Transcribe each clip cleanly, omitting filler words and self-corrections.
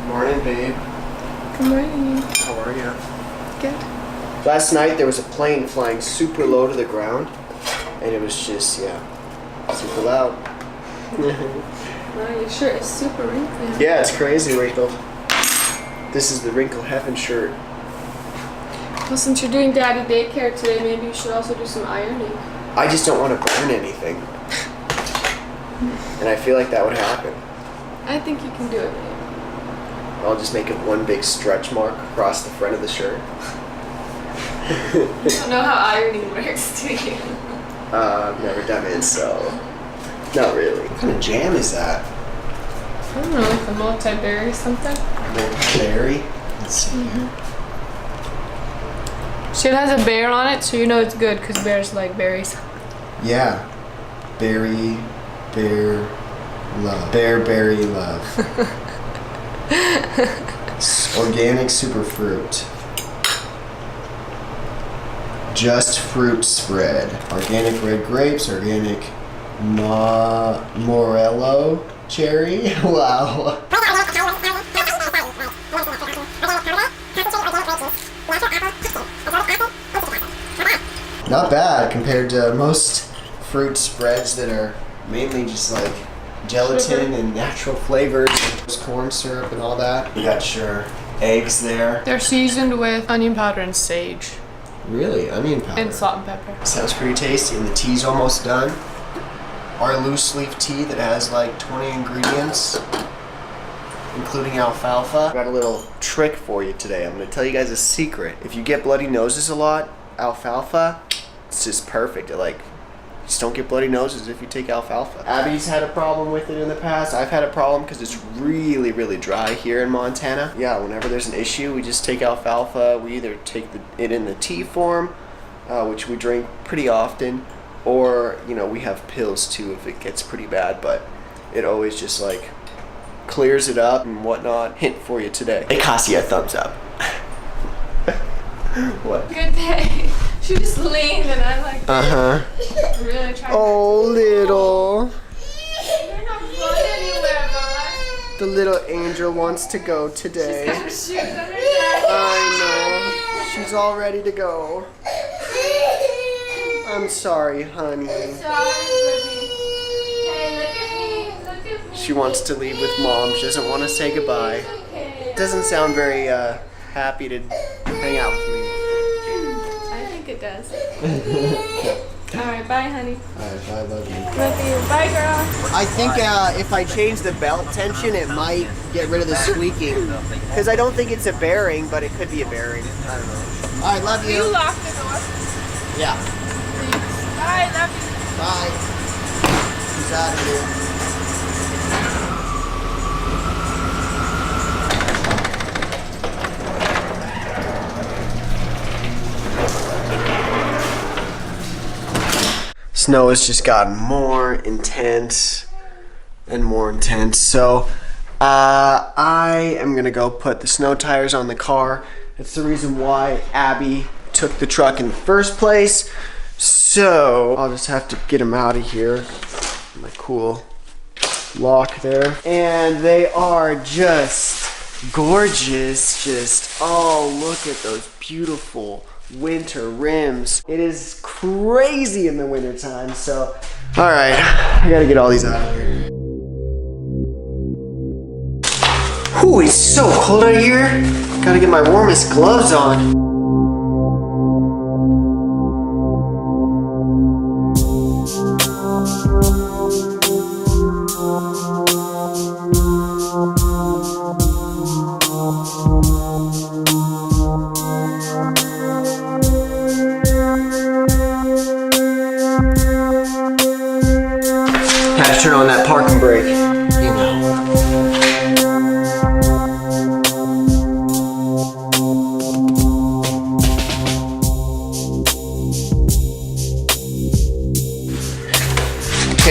Morning, babe. Good morning. How are you? Good. Last night there was a plane flying super low to the ground, and it was just, super loud. Wow, your shirt is super wrinkly. Yeah, it's crazy wrinkled. This is the wrinkle heaven shirt. Well, since you're doing daddy daycare today, maybe you should also do some ironing. I just don't want to burn anything. And I feel like that would happen. I think you can do it, babe. I'll just make it one big stretch mark across the front of the shirt. You don't know how ironing works, do you? I've never done it, so not really. What kind of jam is that? I don't know, like a multi-berry something. Berry? Let's see. So it has a bear on it, so you know it's good because bears like berries. Yeah. Berry, bear, love. Berry love. Organic superfruit. Just fruit spread. Organic red grapes, organic morello cherry. Wow. Not bad compared to most fruit spreads that are mainly just like gelatin and natural flavors, corn syrup and all that. You got your eggs there. They're seasoned with onion powder and sage. Really? Onion powder? And salt and pepper. Sounds pretty tasty. And the tea's almost done. Our loose leaf tea that has like 20 ingredients, including alfalfa. Got a little trick for you today. I'm going to tell you guys a secret. If you get bloody noses a lot, alfalfa, it's just perfect. Just don't get bloody noses if you take alfalfa. Abby's had a problem with it in the past. I've had a problem because it's really, really dry here in Montana. Yeah, whenever there's an issue, we just take alfalfa. We either take it in the tea form, which we drink pretty often, or, we have pills too if it gets pretty bad, but it always just clears it up and whatnot. Hint for you today. Hey, Cassie, a thumbs up. What? Good day. She just leaned and I'm like, really trying Oh, little. You're not going anywhere, Bella. The little angel wants to go today. She's got her shoes on her jacket. I know. She's all ready to go. I'm sorry, honey. Sorry, baby. Hey, look at me. Look at me. She wants to leave with mom. She doesn't want to say goodbye. Okay. Doesn't sound very happy to hang out with me. I think it does. Alright, bye, honey. Alright, I love you. Love you. Bye, girl. I think if I change the belt tension, it might get rid of the squeaking. Because I don't think it's a bearing, but it could be a bearing. I don't know. Alright, love you. You lock the door. Yeah. Bye, love you. Bye. She's out of here. Snow has just gotten more intense and more intense. So I am gonna go put the snow tires on the car. That's the reason why Abby took the truck in the first place. So I'll just have to get them out of here. My cool lock there. And they are just gorgeous. Look at those beautiful winter rims. It is crazy in the winter time. So, all right, I gotta get all these out of here. Ooh, it's so cold out here. Gotta get my warmest gloves on. Had to turn on that parking brake,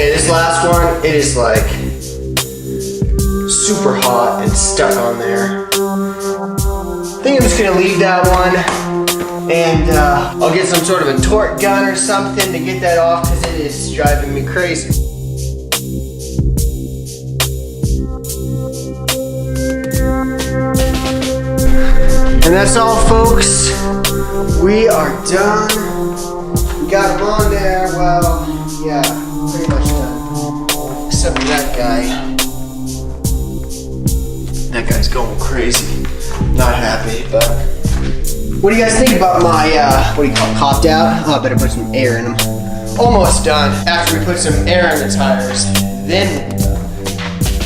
Okay, this last one, it is super hot and stuck on there. I think I'm just gonna leave that one, and I'll get some sort of a torque gun or something to get that off because it is driving me crazy. And that's all, folks. We are done. We got them on there. Well, yeah, pretty much done. Except for that guy. That guy's going crazy. Not happy, but... What do you guys think about my, what do you call it, copped out? Oh, I better put some air in them. Almost done. After we put some air in the tires, then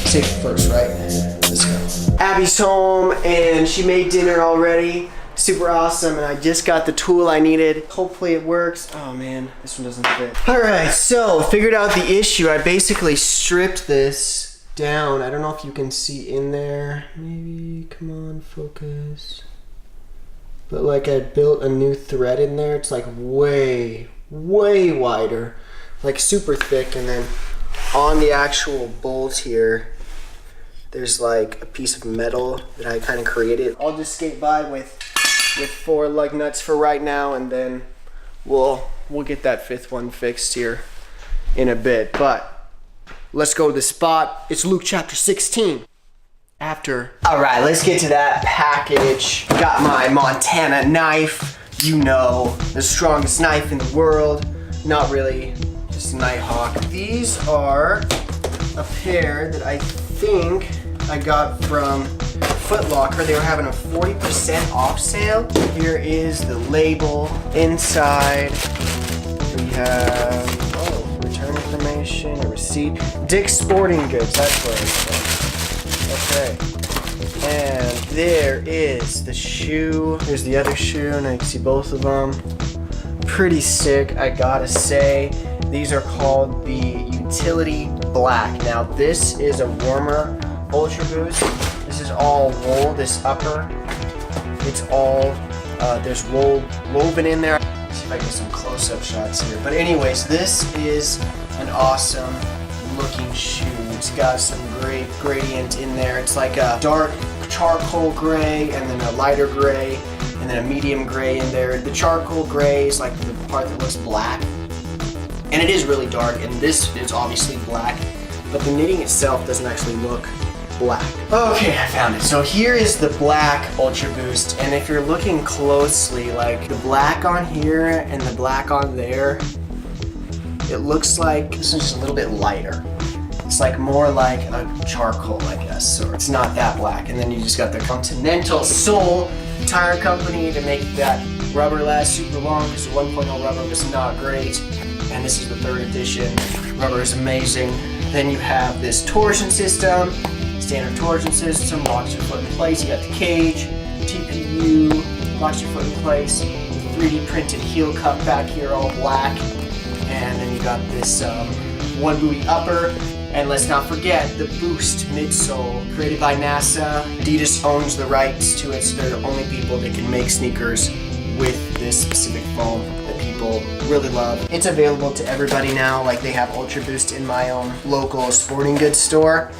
safety first, right? Let's go. Abby's home and she made dinner already. Super awesome, and I just got the tool I needed. Hopefully it works. Oh man, this one doesn't fit. All right, so figured out the issue. I basically stripped this down. I don't know if you can see in there. Maybe, come on, focus. But like I built a new thread in there. It's like way wider, like super thick, and then on the actual bolt here, there's like a piece of metal that I kind of created. I'll just skate by with 4 lug nuts for right now, and then we'll get that 5th one fixed here in a bit. But let's go to the spot. It's Luke chapter 16. All right, let's get to that package. Got my Montana knife. You know, the strongest knife in the world. Not really, just a Nighthawk. These are a pair that I think I got from Foot Locker. They were having a 40% off sale. Here is the label. Inside, we have, return information, a receipt. Dick's Sporting Goods, that's where it's from. Okay. And there is the shoe. There's the other shoe, and I can see both of them. Pretty sick, I gotta say. These are called the Utility Black. Now, this is a warmer Ultraboost. This is all wool, this upper. It's all, there's wool woven in there. Let's see if I get some close-up shots here. But anyways, this is an awesome looking shoe. It's got some great gradient in there. It's like a dark charcoal gray, and then a lighter gray, and then a medium gray in there. The charcoal gray is like the part that looks black, and it is really dark, and this is obviously black, but the knitting itself doesn't actually look black. Okay, I found it. So here is the black Ultraboost, and if you're looking closely, like the black on here and the black on there, it looks like this is just a little bit lighter. It's like more like a charcoal, I guess, or it's not that black. And then you just got the Continental Sole tire company to make that rubber last super long, because the 1.0 rubber was not great. And this is the 3rd edition. Rubber is amazing. Then you have this torsion system, standard torsion system, locks your foot in place. You got the cage, TPU, locks your foot in place. 3D printed heel cup back here, all black. And then you got this one buoy upper. And let's not forget the Boost midsole, created by NASA. Adidas owns the rights to it, so they're the only people that can make sneakers with this specific foam that people really love. It's available to everybody now. Like, they have Ultraboost in my own local sporting goods store.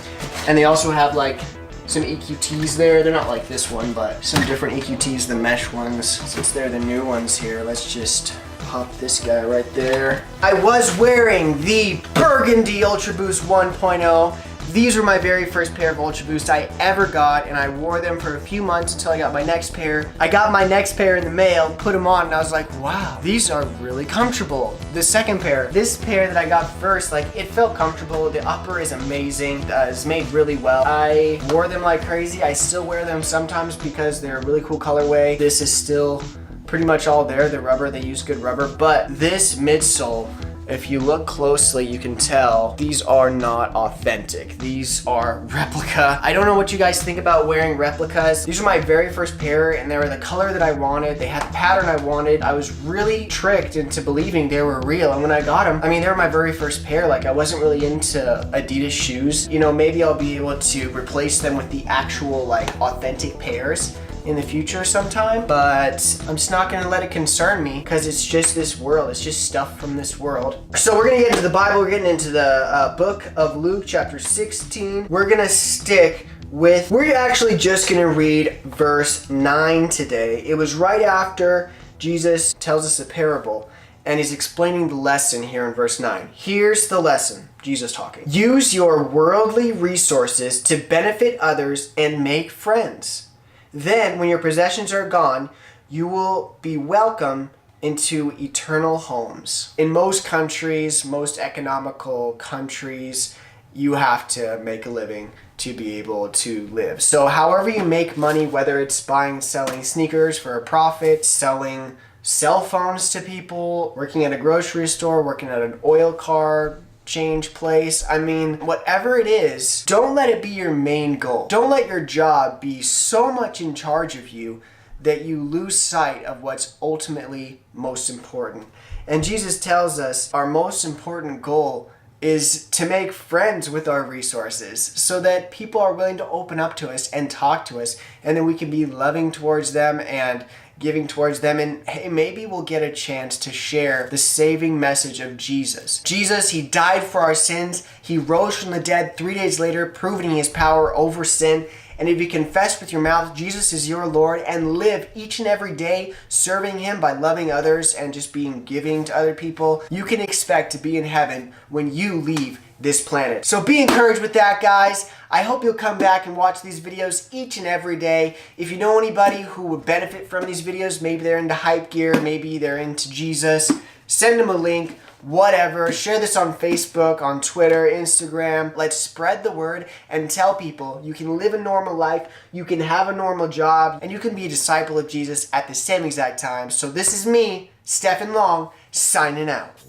And they also have like some EQTs there. They're not like this one, but some different EQTs, the mesh ones. Since they're the new ones here, let's just pop this guy right there. I was wearing the Burgundy Ultraboost 1.0. These were my very first pair of Ultraboost I ever got, and I wore them for a few months until I got my next pair. I got my next pair in the mail, put them on, and I was like, wow, these are really comfortable. The second pair, this pair that I got first, like, it felt comfortable. The upper is amazing. It's made really well. I wore them like crazy. I still wear them sometimes because they're a really cool colorway. This is still pretty much all there. The rubber, they use good rubber, but this midsole, if you look closely, you can tell these are not authentic. These are replica. I don't know what you guys think about wearing replicas. These are my very first pair, and they were the color that I wanted. They had the pattern I wanted. I was really tricked into believing they were real, and when I got them, I mean, they were my very first pair. Like, I wasn't really into Adidas shoes. You know, maybe I'll be able to replace them with the actual, like, authentic pairs in the future sometime, but I'm just not gonna let it concern me, because it's just this world. It's just stuff from this world. So we're gonna get into the Bible. We're getting into the book of Luke chapter 16. We're gonna stick with, we're actually just gonna read verse 9 today. It was right after Jesus tells us a parable, and he's explaining the lesson here in verse 9. Here's the lesson, Jesus talking. Use your worldly resources to benefit others and make friends. Then, when your possessions are gone, you will be welcome into eternal homes. In most countries, most economical countries, you have to make a living to be able to live. So however you make money, whether it's buying, selling sneakers for a profit, selling cell phones to people, working at a grocery store, working at an oil car change place, I mean, whatever it is, don't let it be your main goal. Don't let your job be so much in charge of you that you lose sight of what's ultimately most important. And Jesus tells us our most important goal is to make friends with our resources so that people are willing to open up to us and talk to us, and then we can be loving towards them and giving towards them, and hey, maybe we'll get a chance to share the saving message of Jesus. Jesus, he died for our sins. He rose from the dead 3 days later, proving his power over sin. And if you confess with your mouth Jesus is your Lord and live each and every day serving him by loving others and just being giving to other people, you can expect to be in heaven when you leave this planet. So be encouraged with that, guys. I hope you'll come back and watch these videos each and every day. If you know anybody who would benefit from these videos, maybe they're into hype gear, maybe they're into Jesus, send them a link. Whatever, share this on Facebook, on Twitter, Instagram. Let's spread the word and tell people you can live a normal life, you can have a normal job, and you can be a disciple of Jesus at the same exact time. So this is me, Stephen Long, signing out.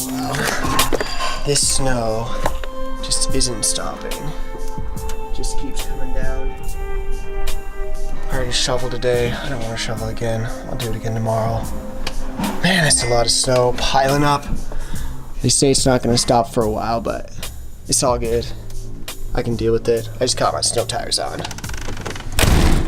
Wow. This snow just isn't stopping. Just keeps coming down. I already shoveled today. I don't want to shovel again. I'll do it again tomorrow. Man, that's a lot of snow piling up. They say it's not going to stop for a while, but it's all good. I can deal with it. I just got my snow tires on.